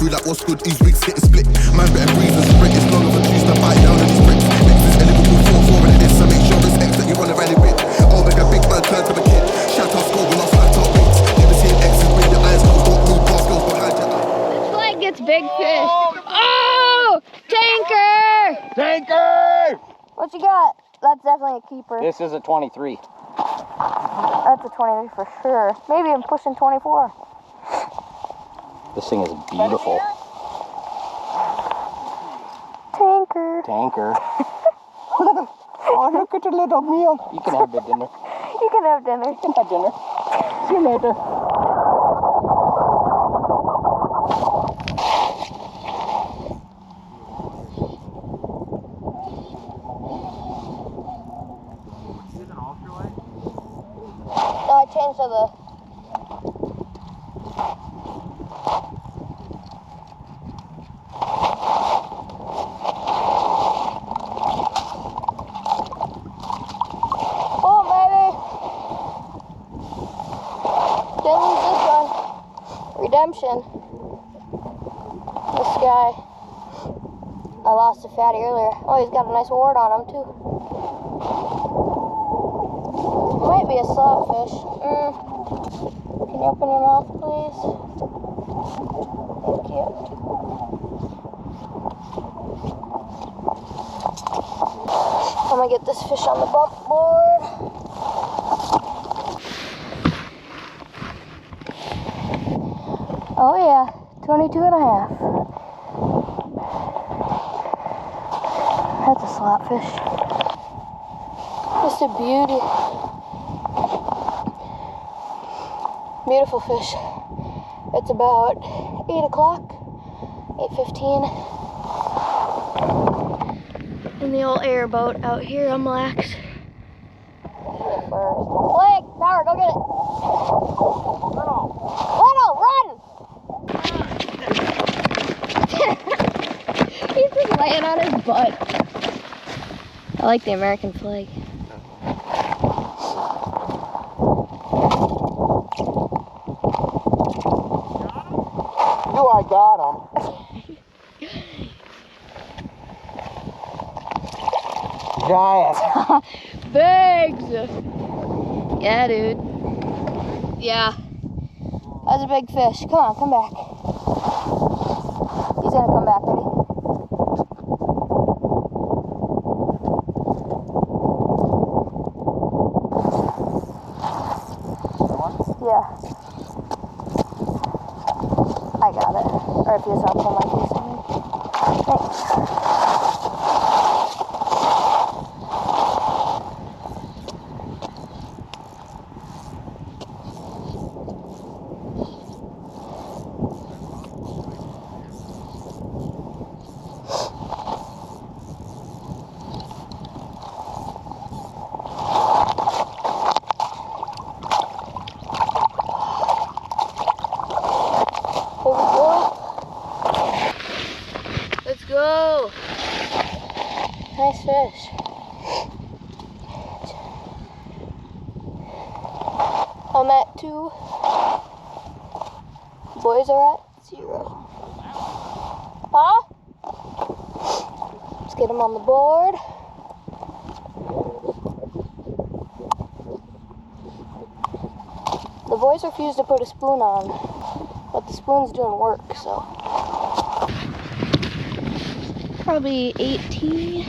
crew like what's good, these wigs get split. Man better breathe and sprint, it's long of a juice to bite down on these bricks. Next is a Liverpool 4-4 and this, so make sure it's X that you wanna rally with. Oh, make a big man turn to the kid. Shout out score when I flat top wings. Never seen X's with your eyes closed, don't move past girls behind you. This flag gets big fish. Oh! Tanker! Tanker! What you got? That's definitely a keeper. This is a 23. That's a 23 for sure. Maybe I'm pushing 24. This thing is beautiful. Tanker. Tanker. Oh, look at the little meal. You can have the dinner. You can have dinner. You can have dinner. See you later. No, I changed to the... Oh, baby! Didn't lose this one. Redemption. This guy. I lost a fatty earlier. Oh, he's got a nice wart on him, too. Might be a slotfish. Can you open your mouth, please? Thank you. I'm gonna get this fish on the bump board. Oh yeah, 22 and a half. That's a slotfish. Just a beauty. Beautiful fish. It's about 8 o'clock, 8:15. In the old airboat out here on Mille Lacs. Blake, Power, go get it. Little, run! He's just laying on his butt. I like the American flag. I got him. Giant. Bigs. Yeah, dude. Yeah. That's a big fish. Come on, come back. He's gonna come back, ready? Yeah. I got it. Or if you just have to pull my piece. Thanks. Let's go. Nice fish. I'm at 2. Boys are at 0. Huh? Let's get them on the board. The boys refuse to put a spoon on, but the spoon's doing work, so. Probably 18-ish.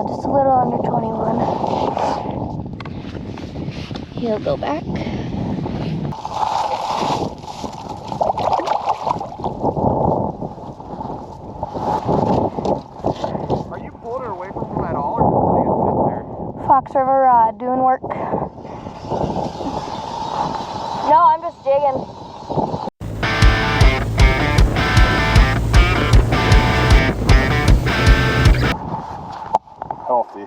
Just a little under 21. He'll go back. Are you pulling her away from him at all, or just letting it sit there? Fox River doing work. No, I'm just jigging. Healthy.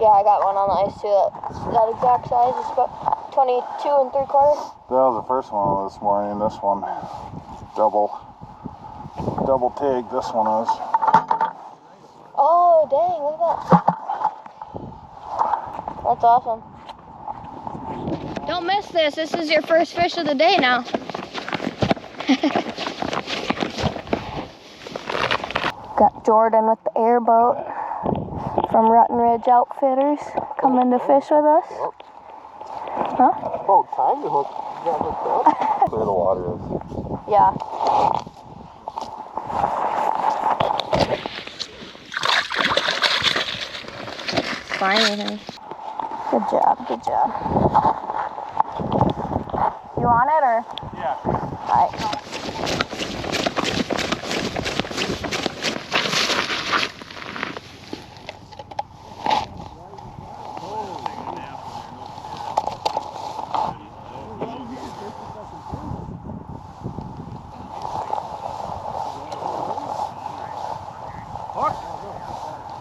Yeah, I got one on the ice too. That exact size is about 22 3/4. That was the first one this morning. This one, double tig. This one is. Oh, dang, look at that. That's awesome. Don't miss this. This is your first fish of the day now. Got Jordan with the Airboat from Rutting Ridge Outfitters coming to fish with us. Huh? Oh, time to hook. You got hooked up. Clear the water is. Yeah. Finally. Good job, good job. You want it or? Yeah. Alright.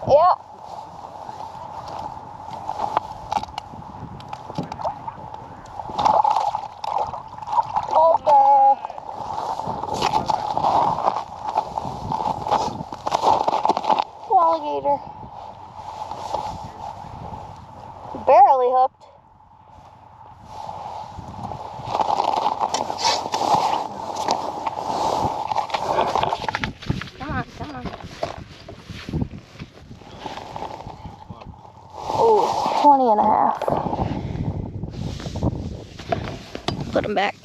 Yeah. Alligator. Barely hooked. Come on, come on. Oh, 20 and a half. Put him back.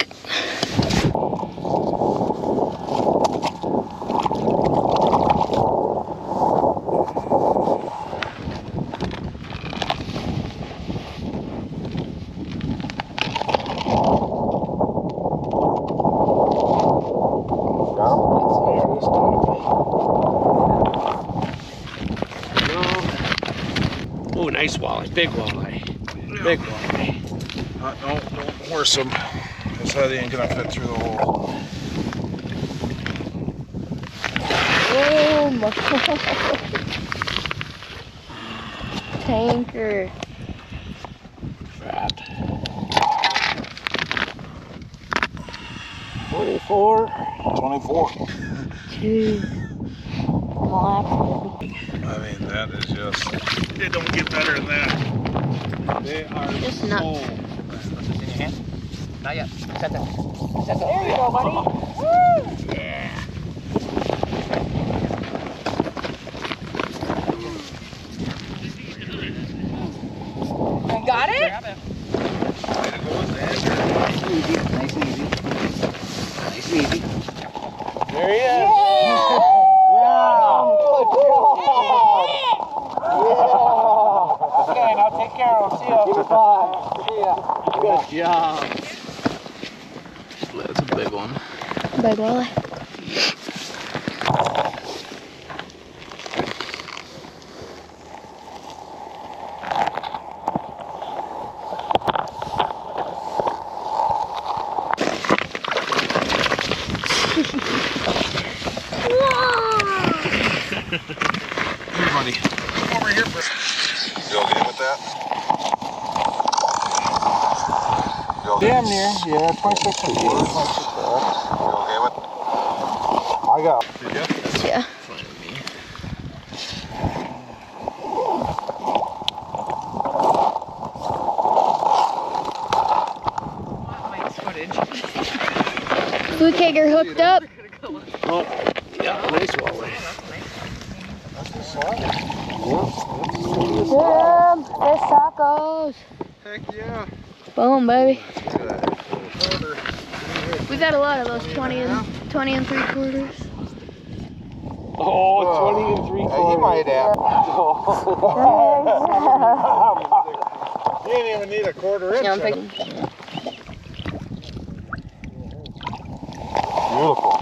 Oh, nice walleye, big walleye, big walleye. No, don't horse him. His head ain't gonna fit through the hole. Oh my God. Tanker. Fat. 24. 24. Jeez. Relax, baby. I mean, that is just. It don't get better than that. They are Just so. nuts. In your hand? Not yet. Set that. Set that. There you go, buddy. Yeah. You got it? Nice and easy. Nice and easy. Nice and easy. There he is. Yeah. Okay, now take care of him. See ya. Bye. See ya. Good job. That's a big one. Big walleye. Hey, buddy. Come over here. You okay with that? Damn near. Yeah, 26 feet. You okay with? I got. Did you? Yeah. Food kegger hooked up. Oh, yeah, nice walleye. Yeah, fish tacos. Heck yeah. Boom, baby. Good. We got a lot of those 20 and 3/4. Oh, 20 and 3/4. He might have. He didn't even need a quarter inch. Yeah, I'm thinking. Beautiful.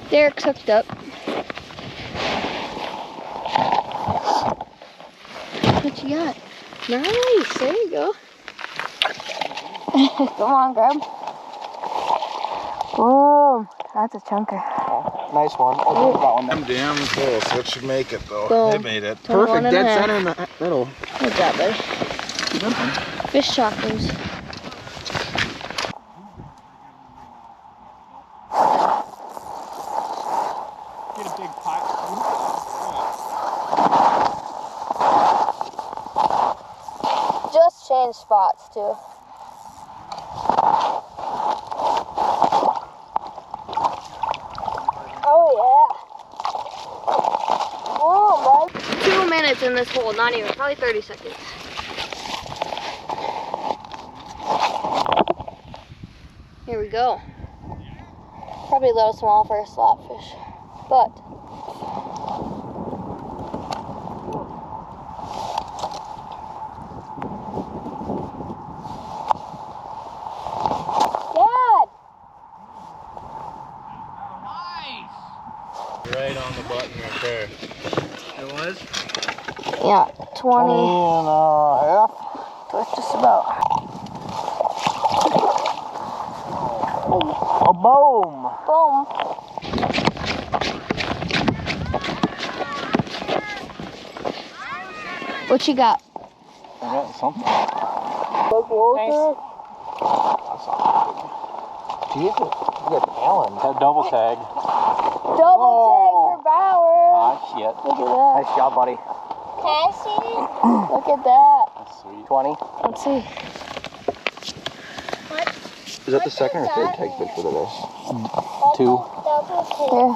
Derek's hooked up. What you got? Nice. There you go. Come on, grab. Boom. That's a chunker. Nice one. Oh, that one. I'm damn close. That should make it though. Boom. They made it. Perfect. Dead center in the middle. Good job, buddy. Fish tacos. Get a big pot. Just change spots too. Oh yeah. Oh, bud. 2 minutes in this hole, not even, probably 30 seconds. Here we go. Probably a little small for a slot fish, but Dad! Nice! Right on the button right there. It was? Yeah, 20. 20 and a half. That's just about. A boom! Boom. What you got? I got something. Nice. Jeez, you got Allen. That double tag. Double tag for Bauer. Ah, shit. Look at that. Nice job, buddy. Can I see it? Look at that. That's sweet. 20. Let's see. Is that the second or third tag fish for the day? 2. Here.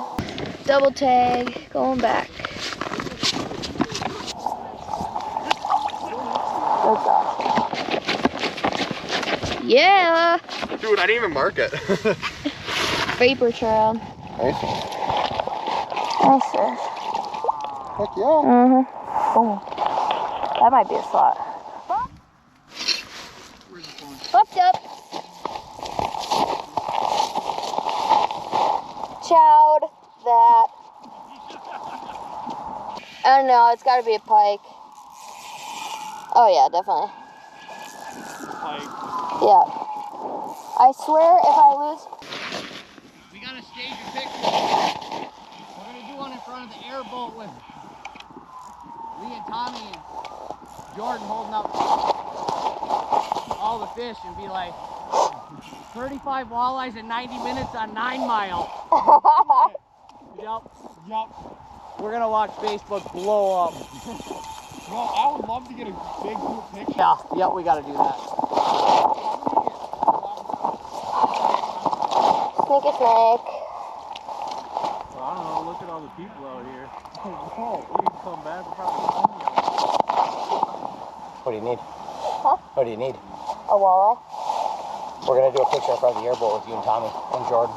Double tag, going back. That's awesome. Yeah! Dude, I didn't even mark it. Vapor trail. Nice. Nice fish. Heck yeah. Mm-hmm. Boom. That might be a slot. Hooked up. Chowed that. I don't know, it's gotta be a pike. Oh yeah, definitely. Like, Yeah. I swear if I lose. we gotta stage a picture. We're gonna do one in front of the airboat with Lee and Tommy and Jordan holding up all the fish and be like, 35 walleyes in 90 minutes on 9 Mile. Yup. We're gonna watch Facebook blow up. Well, I would love to get a big group picture. Yeah, we gotta do that. Sneaky snake. Well, I don't know. Look at all the people out here. Oh, we can come back. We're probably What do you need? Huh? What do you need? A walleye. We're gonna do a picture in front of the airboat with you and Tommy and Jordan.